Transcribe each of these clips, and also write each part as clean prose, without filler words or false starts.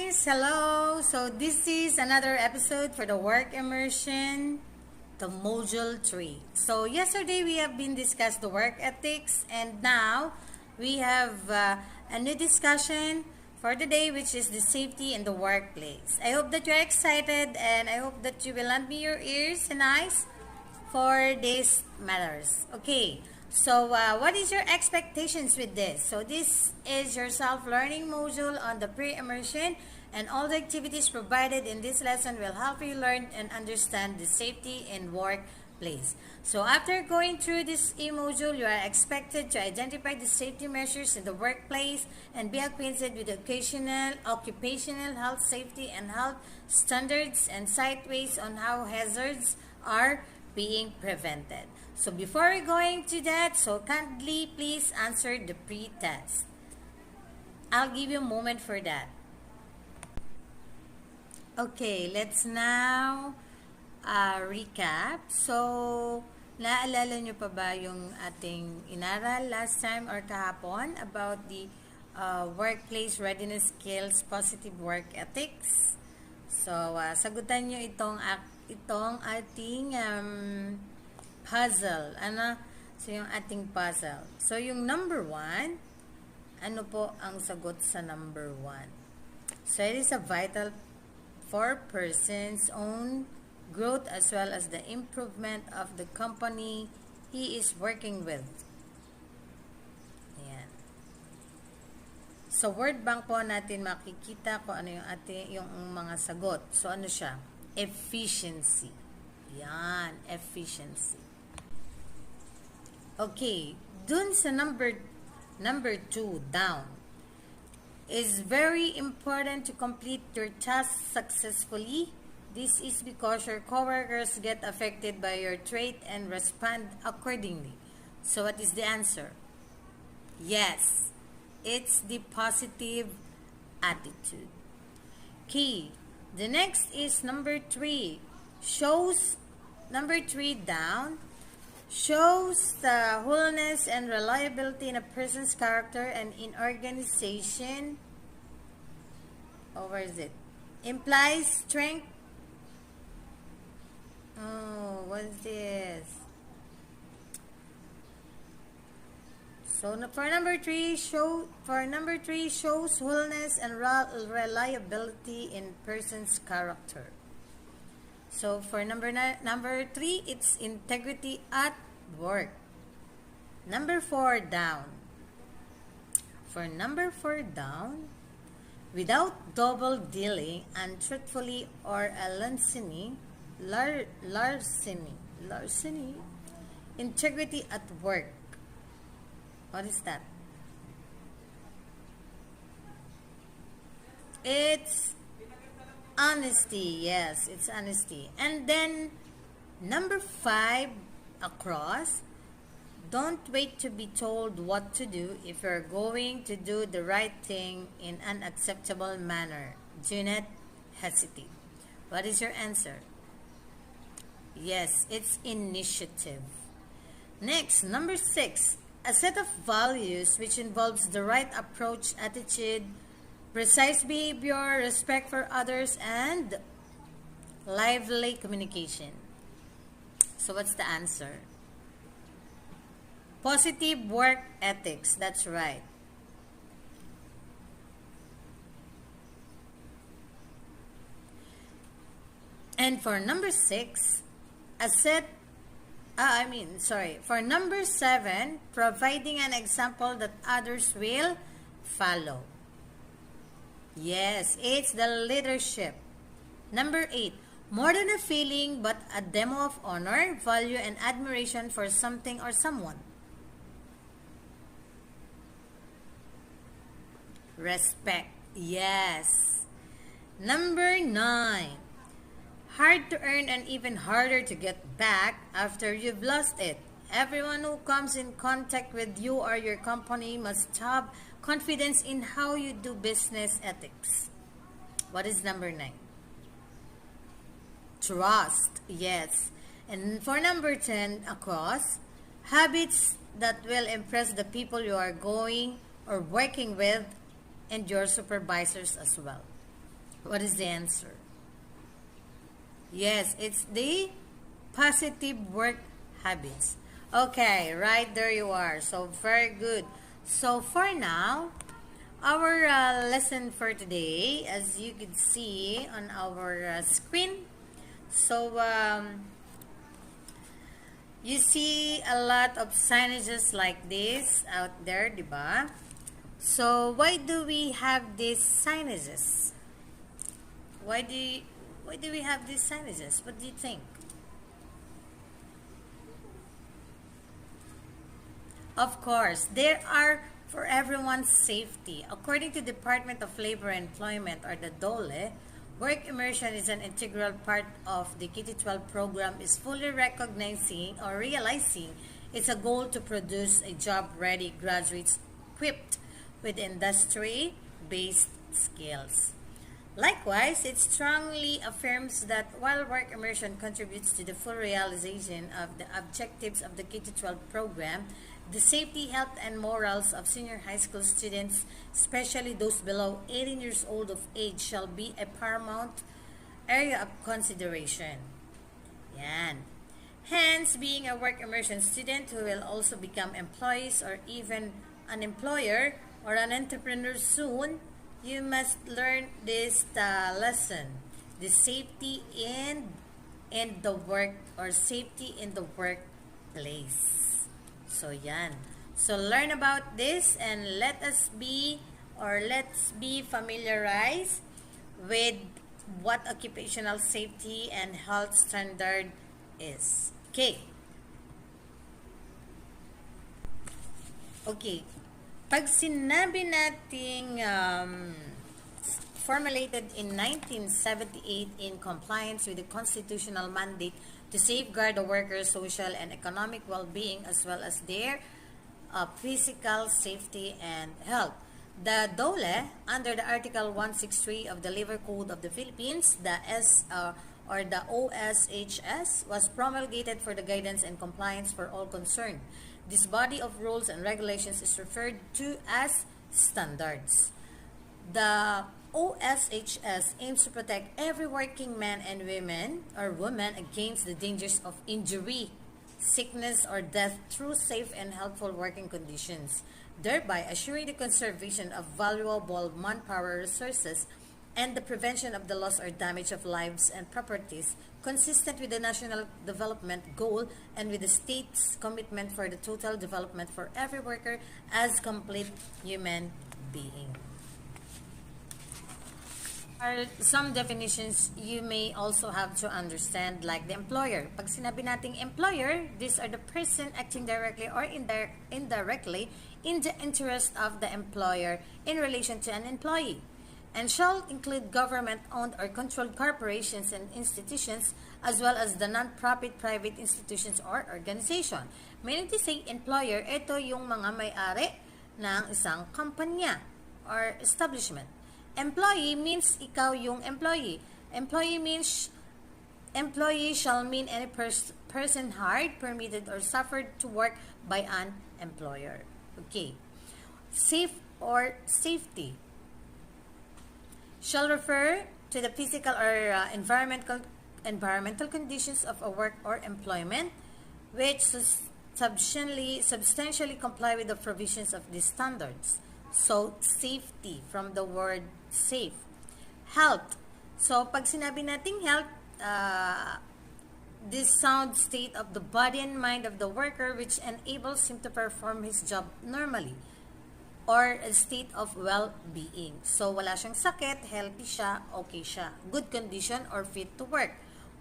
guys! Hello! So this is another episode for the work immersion, the module 3. So yesterday we have been discussed the work ethics, and now we have a new discussion for the day, which is the safety in the workplace. I hope that you're excited, and I hope that you will lend me your ears and eyes for these matters. Okay. So, what is your expectations with this? So, this is your self-learning module on the pre-immersion, and all the activities provided in this lesson will help you learn and understand the safety in workplace. So, after going through this e-module, you are expected to identify the safety measures in the workplace and be acquainted with the occupational health safety and health standards and sideways on how hazards are being prevented. So before we going to that, so kindly please answer the pre-test. I'll give you a moment for that. Okay, let's now recap. So, naalala nyo pa ba yung ating inaral last time or kahapon about the workplace readiness skills, positive work ethics? So, sagutan nyo itong ating puzzle. So, yung ating puzzle. So, yung number 1, ano po ang sagot sa number 1? So, it is a vital for person's own growth as well as the improvement of the company he is working with. Ayan. So, word bank po natin makikita kung ano yung mga sagot. So, ano siya? Efficiency. Yan, efficiency. Okay, dun sa number 2 down, is very important to complete your task successfully. This is because your coworkers get affected by your trait and respond accordingly. So what is the answer? Yes, it's the positive attitude. Okay, the next is number 3. Number 3 down shows the wholeness and reliability in a person's character and in organization. Where is it? Implies strength. Oh, what is this? So for number 3 shows wholeness and reliability in person's character. So for number 3, it's integrity at work. Number 4 down. For number 4 down, without double dealing, untruthfully or larceny, integrity at work. What is that? It's honesty. Yes, it's honesty. And then number 5 across, don't wait to be told what to do. If you're going to do the right thing in an acceptable manner, do not hesitate. What is your answer? Yes, it's initiative. Next, number 6, a set of values which involves the right approach, attitude, precise behavior, respect for others, and lively communication. So what's the answer? Positive work ethics. That's right. And for number 6, for number 7, providing an example that others will follow. Yes, it's the leadership. Number 8, more than a feeling but a demo of honor, value, and admiration for something or someone. Respect. Yes. Number 9, hard to earn and even harder to get back after you've lost it. Everyone who comes in contact with you or your company must have confidence in how you do business ethics. What is number 9? Trust. Yes. And for number 10 across, habits that will impress the people you are going or working with and your supervisors as well. What is the answer? Yes, it's the positive work habits. Okay, right there you are. So, very good. So, for now, our lesson for today, as you can see on our screen, so you see a lot of signages like this out there, diba? So, why do we have these signages? Why do we have these signages? What do you think? Of course, there are for everyone's safety. According to Department of Labor and Employment, or the DOLE, work immersion is an integral part of the K-12 program, is fully recognizing or realizing it's a goal to produce a job-ready graduates equipped with industry-based skills. Likewise, it strongly affirms that while work immersion contributes to the full realization of the objectives of the K-12 program, the safety, health, and morals of senior high school students, especially those below 18 years old of age, shall be a paramount area of consideration. Yan. Hence, being a work immersion student who will also become employees or even an employer or an entrepreneur soon, you must learn this lesson. The safety in the work, or safety in the workplace. So yan. So learn about this and let's be familiarized with what occupational safety and health standard is. Okay. Okay. Pag sinabi nating formulated in 1978 in compliance with the constitutional mandate to safeguard the workers' social and economic well-being as well as their physical safety and health. The DOLE, under the Article 163 of the Labor Code of the Philippines, the OSHS, was promulgated for the guidance and compliance for all concerned. This body of rules and regulations is referred to as standards. The OSHS aims to protect every working man and woman against the dangers of injury, sickness, or death through safe and healthful working conditions, thereby assuring the conservation of valuable manpower resources and the prevention of the loss or damage of lives and properties, consistent with the national development goal and with the state's commitment for the total development for every worker as complete human being. Some definitions you may also have to understand, like the employer. Pag sinabi nating employer, these are the person acting directly or indirectly in the interest of the employer in relation to an employee, and shall include government-owned or controlled corporations and institutions, as well as the non-profit private institutions or organization. Meaning to say, employer, ito yung mga may-ari ng isang kumpanya or establishment. Employee means ikaw yung employee. Employee means employee shall mean any person hired, permitted, or suffered to work by an employer. Okay. Safe or safety shall refer to the physical or environmental conditions of a work or employment which substantially comply with the provisions of these standards. So, safety, from the word safe. Health. So, pag sinabi nating health, this sound state of the body and mind of the worker which enables him to perform his job normally, or a state of well-being. So, wala siyang sakit, healthy siya, okay siya, good condition, or fit to work.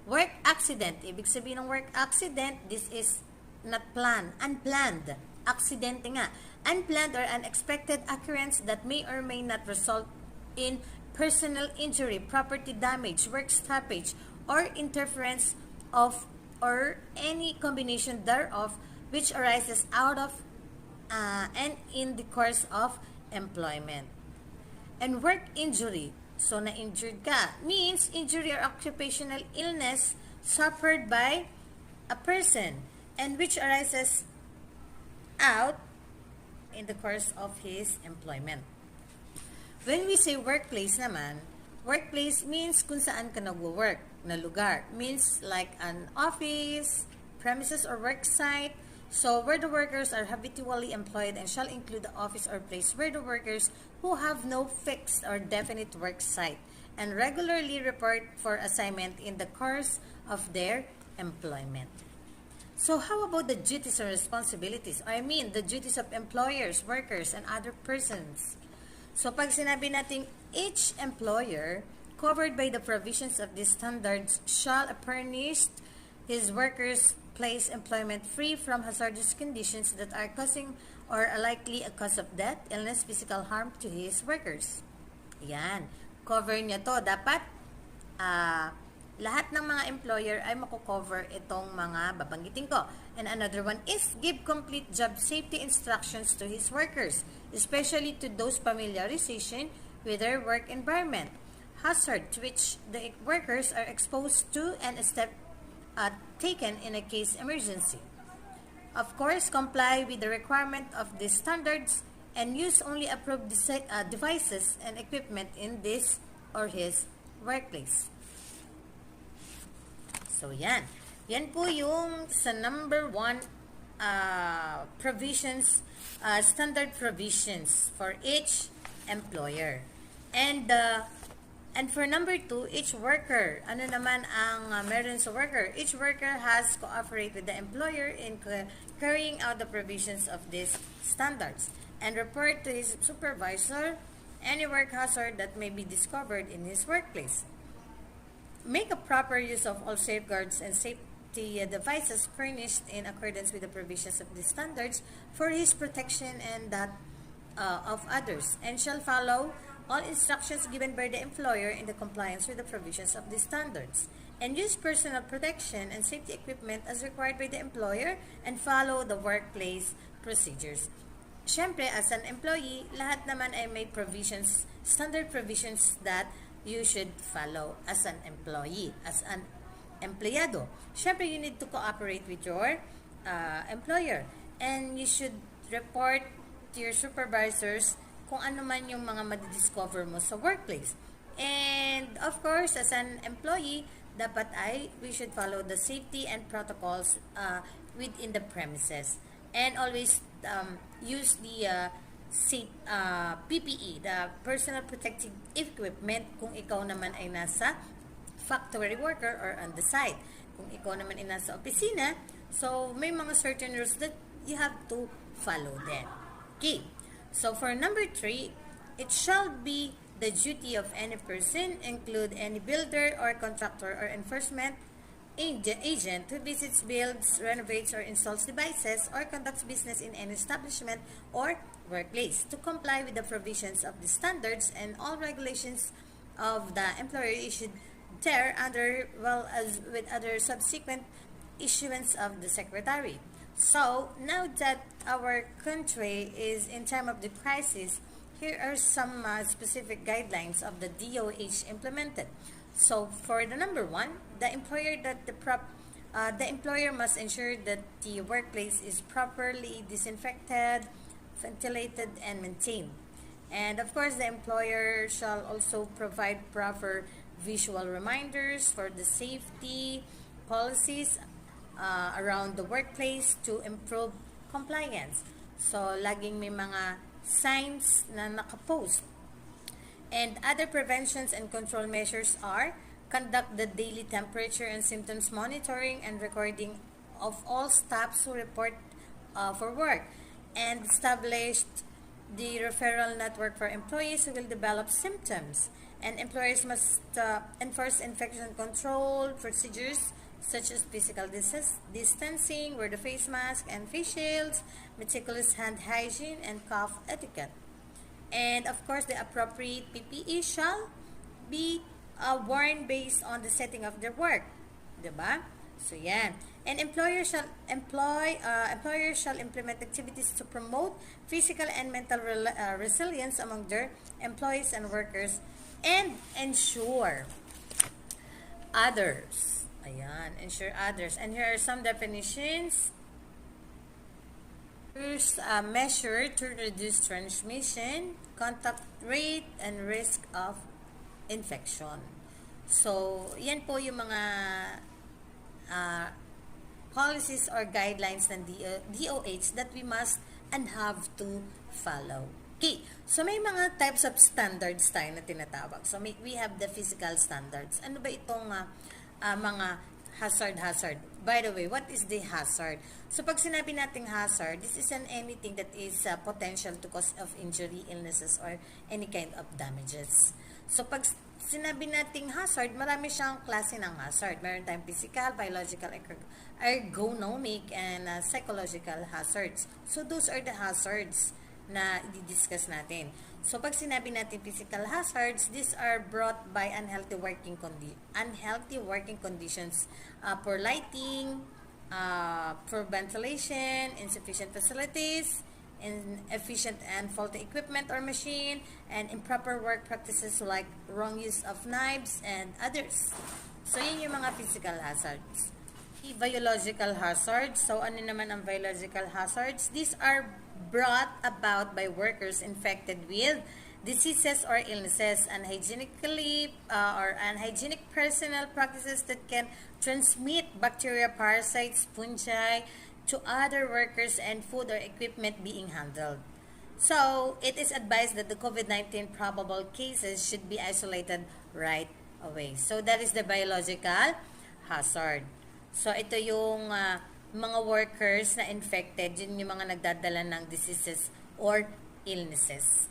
Work accident. Ibig sabihin ng work accident, this is not planned, unplanned. Aksidente nga. Unplanned or unexpected occurrence that may or may not result in personal injury, property damage, work stoppage, or interference of or any combination thereof which arises out of and in the course of employment. And work injury. So, na-injured ka means injury or occupational illness suffered by a person and which arises out in the course of his employment. When we say workplace naman, Workplace means kung saan ka nagwo-work na lugar. Means like an office, premises or work site. So where the workers are habitually employed and shall include the office or place where the workers who have no fixed or definite work site and regularly report for assignment in the course of their employment. So how about the duties and responsibilities? I mean, the duties of employers, workers, and other persons. So pag sinabi natin each employer covered by the provisions of these standards shall furnish his workers place employment free from hazardous conditions that are causing or are likely a cause of death, illness, physical harm to his workers. Yan. Cover niya to. Dapat lahat ng mga employer ay mako-cover itong mga babanggitin ko. And another one is give complete job safety instructions to his workers, especially to those familiarization with their work environment, hazard to which the workers are exposed to, and a step taken in a case emergency. Of course, comply with the requirement of these standards and use only approved devices and equipment in this or his workplace. So, yan. Yan po yung sa number 1 provisions, standard provisions for each employer. And for number 2, each worker. Ano naman ang meron sa worker? Each worker has cooperate with the employer in carrying out the provisions of these standards and report to his supervisor any work hazard that may be discovered in his workplace. Make a proper use of all safeguards and safety devices furnished in accordance with the provisions of these standards for his protection and that of others, and shall follow all instructions given by the employer in the compliance with the provisions of these standards, and use personal protection and safety equipment as required by the employer, and follow the workplace procedures. Siyempre, as an employee, lahat naman ay may provisions, standard provisions that you should follow as an employee, as an empleyado. Siyempre, you need to cooperate with your employer. And you should report to your supervisors kung ano man yung mga madidiscover mo sa workplace. And, of course, as an employee, dapat we should follow the safety and protocols within the premises. And always use the PPE, the personal protective equipment, kung ikaw naman ay nasa factory worker or on the site. Kung ikaw naman ay nasa opisina, so may mga certain rules that you have to follow them. Okay. So for number 3, it shall be the duty of any person, include any builder or contractor or enforcement agent who visits, builds, renovates, or installs devices or conducts business in any establishment or workplace to comply with the provisions of the standards and all regulations of the employer issued there under, well as with other subsequent issuance of the secretary. So now that our country is in time of the crisis, here are some specific guidelines of the DOH implemented. So for the number 1, the employer must ensure that the workplace is properly disinfected, ventilated, and maintained. And of course, the employer shall also provide proper visual reminders for the safety policies around the workplace to improve compliance. So, laging may mga signs na nakapost. And other preventions and control measures are conduct the daily temperature and symptoms monitoring and recording of all staffs who report for work, and established the referral network for employees who will develop symptoms. And employers must enforce infection control procedures such as physical distancing, wear the face mask and face shields, meticulous hand hygiene, and cough etiquette. And of course, the appropriate PPE shall be worn based on the setting of their work. Diba? So, yan. And employers shall implement activities to promote physical and mental resilience among their employees and workers and ensure others. Ayan, ensure others. And here are some definitions. First, a measure to reduce transmission, contact rate, and risk of infection. So, yan po yung mga uh, policies or guidelines ng DOH that we must and have to follow. Okay, so may mga types of standards tayo na tinatawag. So we have the physical standards. Ano ba itong mga hazard? By the way, what is the hazard? So pag sinabi nating hazard, this is anything that is potential to cause of injury, illnesses, or any kind of damages. So pag sinabi nating hazard, marami siyang klase ng hazard. Meron tayong physical, biological, ergonomic, and psychological hazards. So those are the hazards na i-discuss natin. So pag sinabi natin physical hazards, these are brought by unhealthy working conditions, poor lighting, poor ventilation, insufficient facilities, inefficient and faulty equipment or machine, and improper work practices like wrong use of knives and others. So yun yung mga physical hazards. Biological hazards. So ano naman ang biological hazards? These are brought about by workers infected with diseases or illnesses, unhygienically or unhygienic personal practices that can transmit bacteria, parasites, fungi to other workers, and food or equipment being handled. So, it is advised that the COVID-19 probable cases should be isolated right away. So, that is the biological hazard. So, ito yung mga workers na infected, yun yung mga nagdadala ng diseases or illnesses.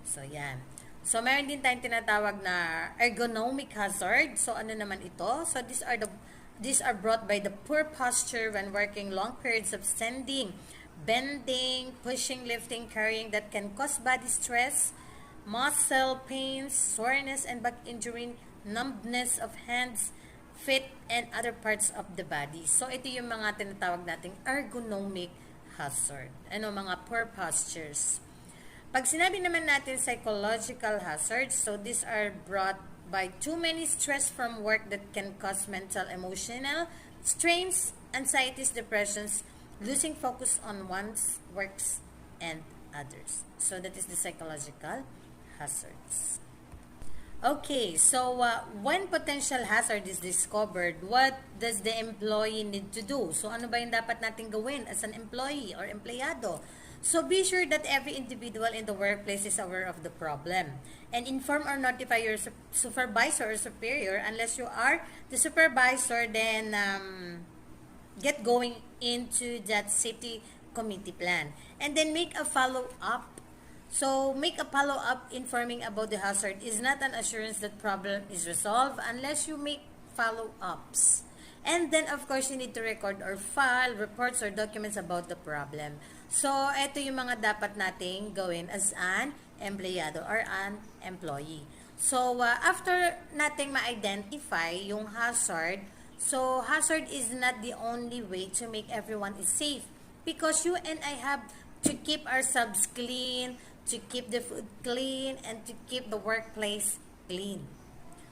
So, yan. So, meron din tayong tinatawag na ergonomic hazard. So, ano naman ito? So, these are brought by the poor posture when working long periods of standing, bending, pushing, lifting, carrying that can cause body stress, muscle pains, soreness, and back injury, numbness of hands, feet, and other parts of the body. So, ito yung mga tinatawag nating ergonomic hazard. Mga poor postures. Pag sinabi naman natin psychological hazards, so these are brought by too many stress from work that can cause mental, emotional strains, anxieties, depressions, losing focus on one's works and others. So that is the psychological hazards. Okay, so when potential hazard is discovered, what does the employee need to do? So ano ba yung dapat natin gawin as an employee or empleyado? So be sure that every individual in the workplace is aware of the problem and inform or notify your supervisor or superior. Unless you are the supervisor, then get going into that safety committee plan and then make a follow-up. So make a follow-up informing about the hazard is not an assurance that problem is resolved unless you make follow-ups. And then, of course, you need to record or file reports or documents about the problem. So, ito yung mga dapat nating gawin as an empleyado or an employee. So, after nating ma-identify yung hazard, so hazard is not the only way to make everyone is safe. Because you and I have to keep ourselves clean, to keep the food clean, and to keep the workplace clean.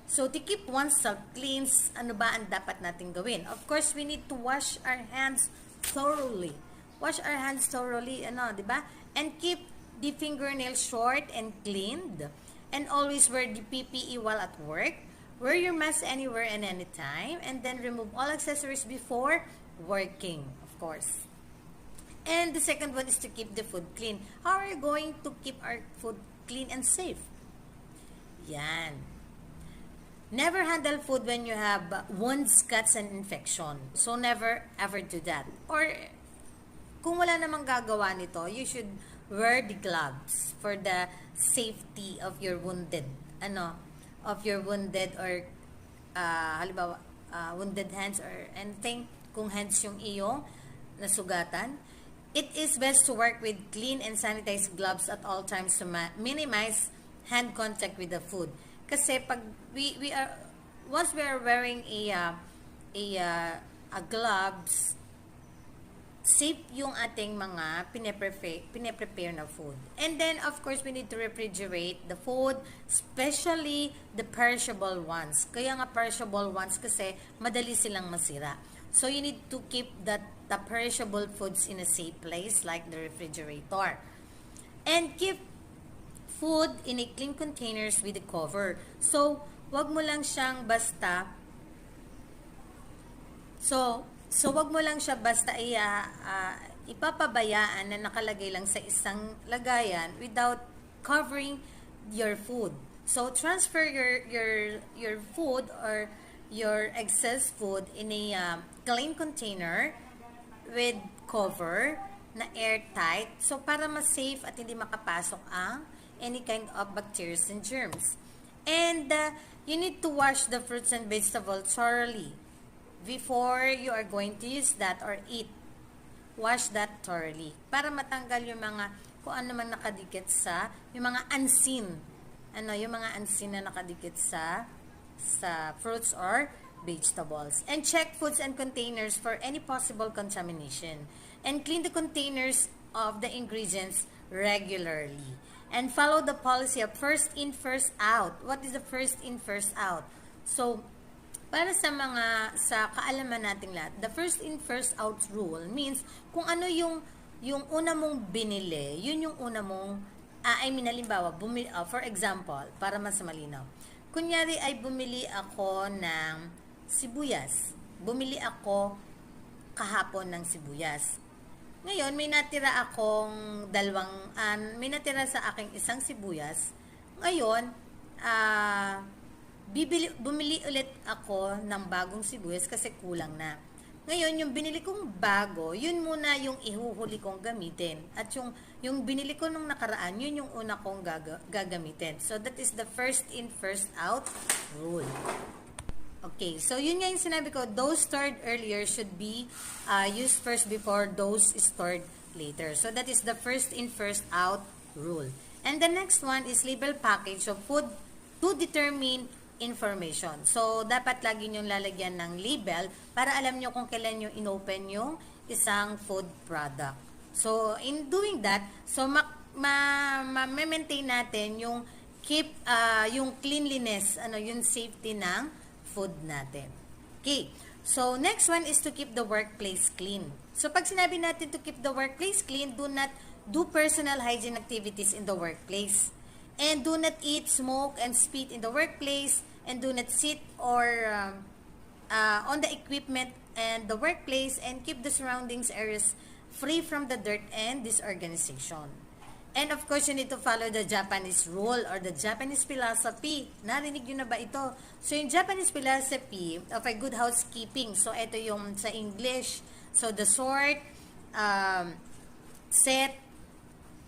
So, to keep oneself clean, ano ba ang dapat natin gawin? Of course, we need to wash our hands thoroughly. Wash our hands thoroughly, di ba? And keep the fingernails short and cleaned. And always wear the PPE while at work. Wear your mask anywhere and anytime. And then remove all accessories before working, of course. And the second one is to keep the food clean. How are you going to keep our food clean and safe? Yan. Never handle food when you have wounds, cuts, and infection. So, never ever do that. Or, kung wala namang gagawa nito, you should wear the gloves for the safety of your wounded, or, halimbawa, wounded hands or anything, kung hands yung iyong nasugatan. It is best to work with clean and sanitized gloves at all times to minimize hand contact with the food. Kasi pag once we are wearing a gloves, safe yung ating mga pine-prepare na food. And then, of course, we need to refrigerate the food, especially the perishable ones. Kaya nga perishable ones kasi madali silang masira. So, you need to keep the perishable foods in a safe place like the refrigerator. And keep food in a clean containers with a cover. So, wag mo lang siyang basta wag mo lang siya basta ipapabayaan na nakalagay lang sa isang lagayan without covering your food. So, transfer your food or your excess food in a clean container with cover na airtight. So, para mas safe at hindi makapasok ang any kind of bacteria and germs. And you need to wash the fruits and vegetables thoroughly before you are going to use that or eat. Wash that thoroughly para matanggal yung mga kung ano man nakadikit sa yung mga unseen yung mga unseen na nakadikit sa fruits or vegetables. And check foods and containers for any possible contamination, and clean the containers of the ingredients regularly, and follow the policy of first in first out. What is the first in first out? So para sa kaalaman nating lahat, the first in first out rule means kung ano yung una mong binili, yun yung una mong halimbawa, for example, para mas malinaw. Kunyari ay bumili ako ng sibuyas. Bumili ako kahapon ng sibuyas. Ngayon, may natira sa aking isang sibuyas. Ngayon, bumili ulit ako ng bagong sibuyas kasi kulang na. Ngayon, yung binili kong bago, yun muna yung ihuhuli kong gamitin. At yung binili ko nung nakaraan, yun yung una kong gagamitin. So, that is the first in, first out rule. Okay, so yun nga yung sinabi ko, those stored earlier should be used first before those stored later. So, that is the first in, first out rule. And the next one is label package of food to determine information. So, dapat lagi nyo lalagyan ng label para alam nyo kung kailan nyo inopen yung isang food product. So, in doing that, so ma-maintain natin yung yung cleanliness, yung safety ng food natin. Okay. So, next one is to keep the workplace clean. So, pag sinabi natin to keep the workplace clean, do not do personal hygiene activities in the workplace. And do not eat, smoke, and spit in the workplace. And do not sit or on the equipment and the workplace, and keep the surroundings areas free from the dirt and disorganization. And of course, you need to follow the Japanese rule or the Japanese philosophy. Narinig nyo na ba ito? So, yung Japanese philosophy of a good housekeeping. So, ito yung sa English. So, the sort, set,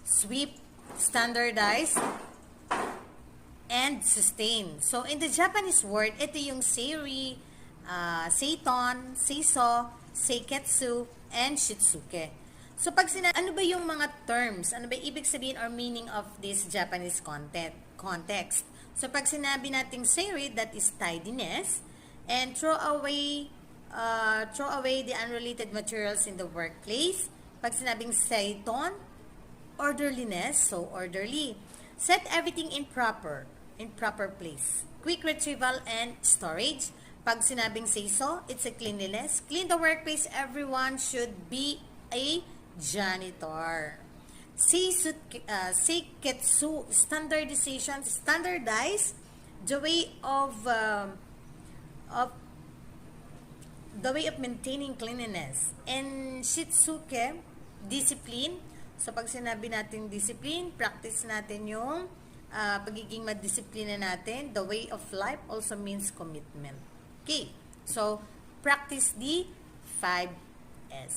sweep, standardize, and sustain. So, in the Japanese word, ito yung seiri, seiton, seiso, seiketsu, and shitsuke. So, pag ano ba yung mga terms? Ano ba ibig sabihin or meaning of this Japanese context? So, pag sinabi nating seiri, that is tidiness, and throw away the unrelated materials in the workplace. Pag sinabing seiton, orderliness, so orderly. Set everything in proper place. Quick retrieval and storage. Pag sinabing seiso, it's a cleanliness. Clean the workplace. Everyone should be a janitor. Seiketsu, standardization, standardize the way of maintaining cleanliness. And shitsuke, discipline. So, pag sinabi natin discipline, practice natin yung pagiging madisiplina natin. The way of life also means commitment. Okay. So, practice the 5 S.